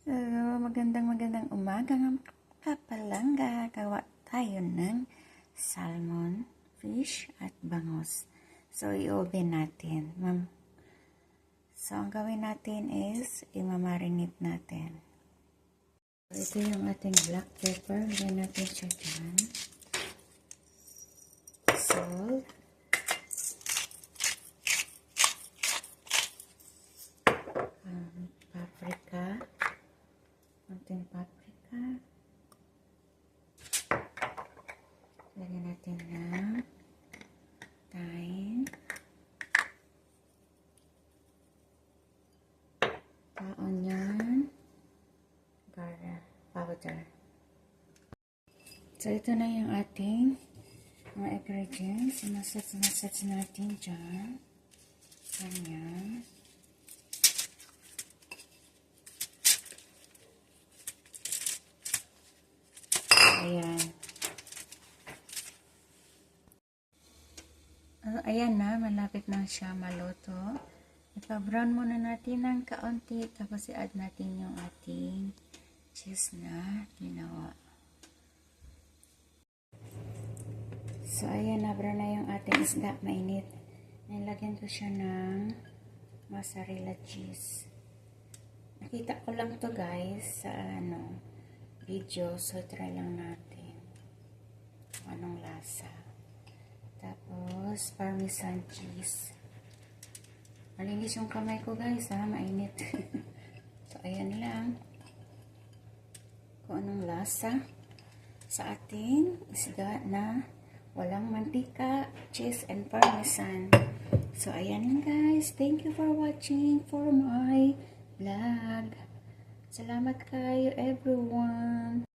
Hello, magandang umaga mga kapalangga. Gawa tayo ng salmon, fish, at bangus. So, i-oven natin. So, ang gawin natin is imamarinate natin. So, ito yung ating black pepper. Lagyan natin siya dyan. Salt. Paprika. Konting paprika. Lagyan natin ng thyme. Onion. Garlic powder. So, ito na yung ating mga ingredients. Massage natin dyan. Ganyan. Ayan. Ayan na, malapit na siya maluto. Ipa-brown muna natin ng kaunti, tapos i-add natin yung ating cheese na ginawa. So, ayan na, brown na yung ating isda, mainit. Nilagyan ko siya ng mozzarella cheese. Nakita ko lang to guys sa video, so try lang natin kung anong lasa. Tapos parmesan cheese. Malinis yung kamay ko guys ha, mainit. So ayan lang kung anong lasa sa ating isda na walang mantika, cheese and parmesan. So ayan lang guys, thank you for watching for my vlog. Salamat kayo everyone.